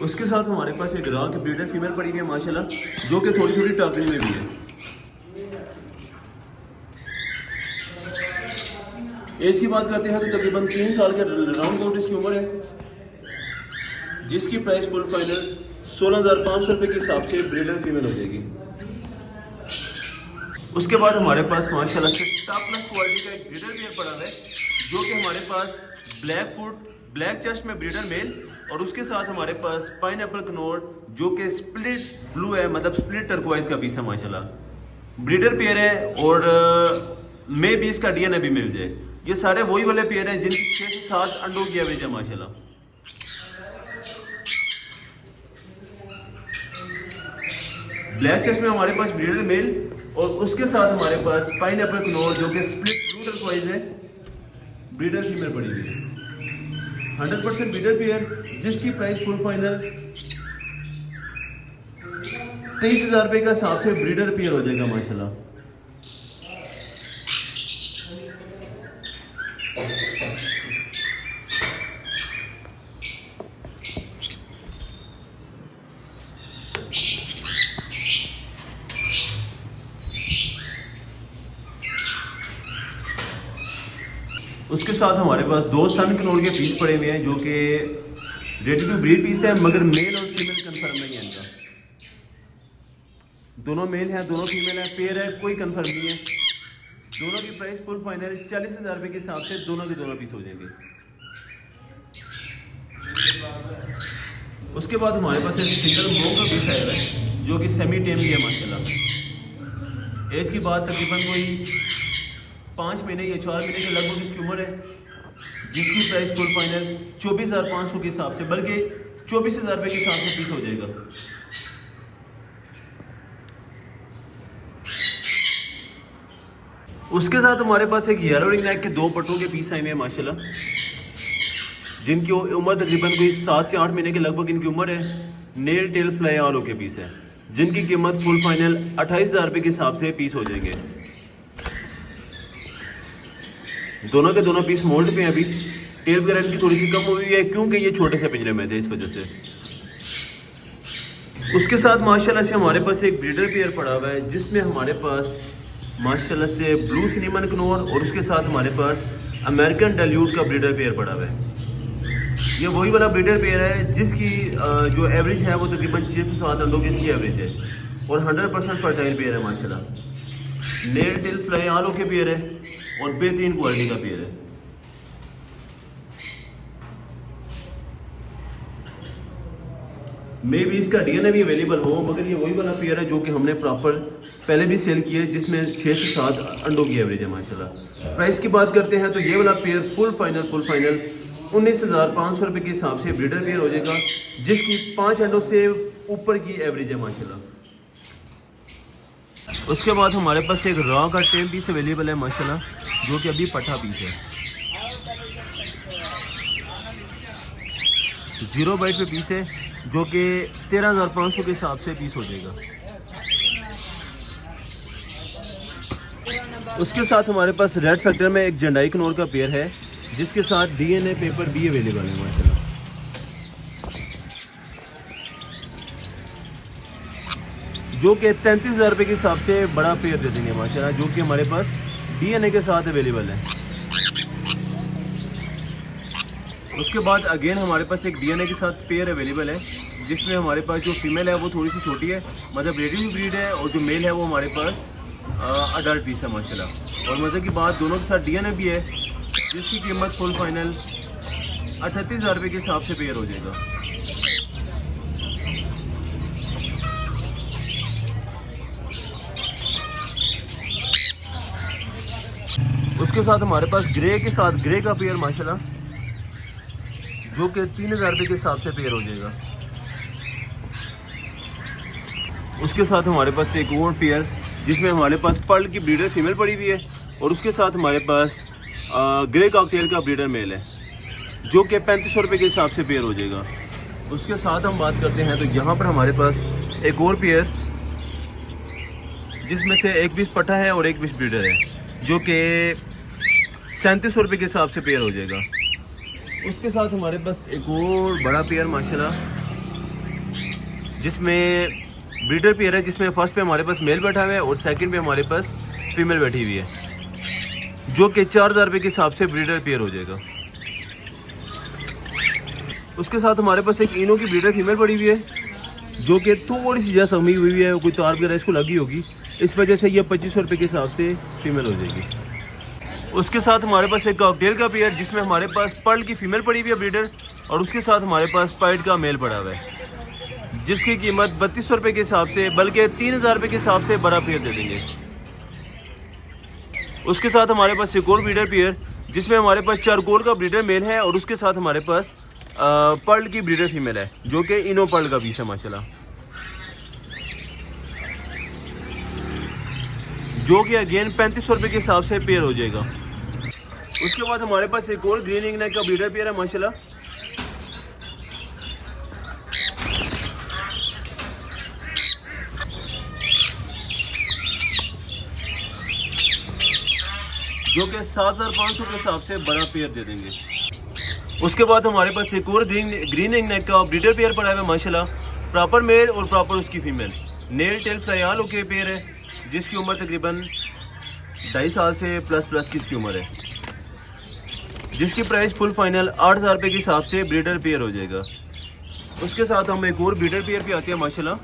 उसके साथ हमारे पास एक रॉ की ब्रीडर फीमेल पड़ी हुई है माशाल्लाह, जो कि थोड़ी थोड़ी टॉकरी में भी है। एज की बात करते हैं तो तकरीबन 3 साल के राउंड अबाउट इसकी उम्र है, जिसकी प्राइस फुल फाइनल 16,500 रुपये के हिसाब से ब्रीडर फीमेल हो जाएगी। उसके बाद हमारे पास माशाल्लाह से टॉप क्लास क्वालिटी का एक ब्रीडर पेयर पड़ा है, जो कि हमारे पास ब्लैक फुट ब्लैक चेस्ट में ब्रीडर मेल, और उसके साथ हमारे पास पाइनएप्पल कनोर जो कि स्प्लिट ब्लू है, मतलब स्प्लिट टर्कोइज का पीस है माशाल्लाह। ब्रीडर पेयर है और मे भी इसका डीएनए भी मिल जाए। ये सारे वही वाले पेयर हैं जिनकी 6 से 7 अंडों की एवरेज है माशाल्लाह। ब्लैक चेस्ट में हमारे पास ब्रीडर मेल और उसके साथ हमारे पास पाइनएप्पल कनोर जो कि स्प्लिट ब्लू टर्कोइज है, ब्रीडर फीमेल पड़ी हुई है। 100% ब्रीडर पेयर, जिसकी प्राइस फुल फाइनल 23,000 रुपये का हिसाब से ब्रीडर पेयर हो जाएगा माशाल्लाह। उसके साथ हमारे पास 2 सन कनोर के पीस पड़े हुए हैं, जो कि रेडी टू ब्रीड पीस है, मगर मेल और फीमेल कंफर्म नहीं है इनका। दोनों मेल हैं, दोनों फीमेल हैं, पेयर है, कोई कंफर्म नहीं है। दोनों की प्राइस फुल फाइनल 40,000 रुपये के हिसाब से दोनों के दोनों पीस हो जाएंगे। उसके बाद हमारे पास एक सिंगल मोंग का पीस आएगा, जो कि सेमी टेम भी है माशाल्लाह। एज की बात तकरीबन कोई 5 महीने या 4 महीने के लगभग इसकी उम्र है, जिसकी प्राइस फुल फाइनल 24,500 के हिसाब से, बल्कि 24,000 रुपये के हिसाब से पीस हो जाएगा। उसके साथ हमारे पास एक येलो रिंग नेक के 2 पट्टों के पीस आए हुए हैं माशाल्लाह, जिनकी उम्र तकरीबन कोई 7 से 8 महीने के लगभग इनकी उम्र है। नेल टेल फ्लाई आलो के पीस है, जिनकी कीमत फुल फाइनल 28,000 रुपये के हिसाब से पीस हो जाएंगे। दोनों के दोनों पीस मोल्ड पे हैं। अभी टेल वगैरह इनकी थोड़ी सी कम हुई है, क्योंकि ये छोटे से पिंजरे में थे, इस वजह से। उसके साथ माशाल्लाह से हमारे पास एक ब्रीडर पेयर पड़ा हुआ है, जिसमें हमारे पास माशाल्लाह से ब्लू सिनेमन कनोर और उसके साथ हमारे पास अमेरिकन डाल्यूट का ब्रीडर पेयर पड़ा हुआ है। ये वही वाला ब्रीडर पेयर है जिसकी जो एवरेज है वो तकरीबन 6 से 7 अंडों की इसकी एवरेज है, और 100% फर्टाइल पेयर है माशाल्लाह। नेल टेल फ्लाई आलो के पेयर है और बेहतरीन क्वालिटी का पेयर है। मे भी इसका डीएनए भी अवेलेबल हो, मगर ये वही वाला पेयर है जो कि हमने प्रॉपर पहले भी सेल किया है, जिसमें 6 से 7 अंडों की एवरेज है माशाल्लाह। प्राइस की बात करते हैं तो ये वाला पेयर फुल फाइनल 19,500 रुपये के हिसाब से ब्रीडर पेयर हो जाएगा, जिसकी 5 अंडों से ऊपर की एवरेज है माशाल्लाह। उसके बाद हमारे पास एक रॉ का टेम पीस अवेलेबल है माशाल्लाह, जो कि अभी पठा पीस है। 0 बाइट पे पीस है, जो कि 13,500 के हिसाब से पीस हो जाएगा। उसके साथ हमारे पास रेड फैक्टर में एक जंडाई कनोर का पेयर है, जिसके साथ डीएनए पेपर भी अवेलेबल है माशाल्लाह। जो कि 33,000 रुपये के हिसाब से बड़ा पेयर दे देंगे माशाल्लाह, जो कि हमारे पास डीएनए के साथ अवेलेबल है। उसके बाद अगेन हमारे पास एक डीएनए के साथ पेयर अवेलेबल है, जिसमें हमारे पास जो फीमेल है वो थोड़ी सी छोटी है, मतलब रेडी टू ब्रीड है, और जो मेल है वो हमारे पास अडल्ट पीस है माशाल्लाह। और मज़े की बात, दोनों के साथ डीएनए भी है, जिसकी कीमत फुल फाइनल 38,000 रुपये के हिसाब से पेयर हो जाएगा। उसके साथ हमारे पास ग्रे के साथ ग्रे का पेयर माशाल्लाह, जो कि 3,000 रुपये के हिसाब से पेयर हो जाएगा। उसके साथ हमारे पास एक और पेयर, जिसमें हमारे पास पर्ल की ब्रीडर फीमेल पड़ी हुई है, और उसके साथ हमारे पास ग्रे कॉकटेल का ब्रीडर मेल है, जो कि 3500 रुपये के हिसाब से पेयर हो जाएगा। उसके साथ हम बात करते हैं तो यहाँ पर हमारे पास एक और पेयर, जिसमें से एक पीस पट्टा है और एक पीस ब्रीडर है, जो कि 3700 रुपये के हिसाब से पेयर हो जाएगा। उसके साथ हमारे पास एक और बड़ा पेयर माशाल्लाह, जिसमें ब्रीडर पेयर है, जिसमें फर्स्ट पे हमारे पास मेल बैठा हुआ है और सेकंड पे हमारे पास फीमेल बैठी हुई है, जो कि 4000 रुपये के हिसाब से ब्रीडर पेयर हो जाएगा। उसके साथ हमारे पास एक इनो की ब्रीडर फीमेल पड़ी हुई है, जो कि थोड़ी सी जैसा समी हुई है, कोई तार वगैरह इसको लगी होगी, इस वजह से ये 2500 रुपये के हिसाब से फीमेल हो जाएगी। उसके साथ हमारे पास एक कॉकटेल का पेयर, जिसमें हमारे पास पर्ल की फीमेल पड़ी हुई है ब्रीडर, और उसके साथ हमारे पास पाइट का मेल पड़ा हुआ है, जिसकी कीमत 3200 रुपये के हिसाब से, बल्कि 3000 रुपये के हिसाब से बड़ा पेयर दे देंगे। उसके साथ हमारे पास एक और ब्रीडर पेयर, जिसमें हमारे पास चारकोल का ब्रीडर मेल है, और उसके साथ हमारे पास पर्ल की ब्रीडर फीमेल है, जो कि इनो पर्ल का पीस है माशाल्लाह, जो कि अगेन 3500 रुपये के हिसाब से पेयर हो जाएगा। उसके बाद हमारे पास एक और ग्रीन इंगनेक का ब्रीडर पेयर है माशाल्लाह, जो कि 7500 के हिसाब से बड़ा पेयर दे देंगे। उसके बाद हमारे पास एक और ग्रीन इंगनेक का ब्रीडर पेयर पड़ा है माशाल्लाह, प्रॉपर मेल और प्रॉपर उसकी फीमेल, नेल टेल फ्रायाल के पेयर है, जिसकी उम्र तकरीबन 2.5 साल से प्लस की इसकी उम्र है, जिसकी प्राइस फुल फाइनल 8000 रुपये के हिसाब से ब्रीडर पेयर हो जाएगा। उसके साथ हम एक और ब्रीडर पेयर पे आते हैं माशाल्लाह,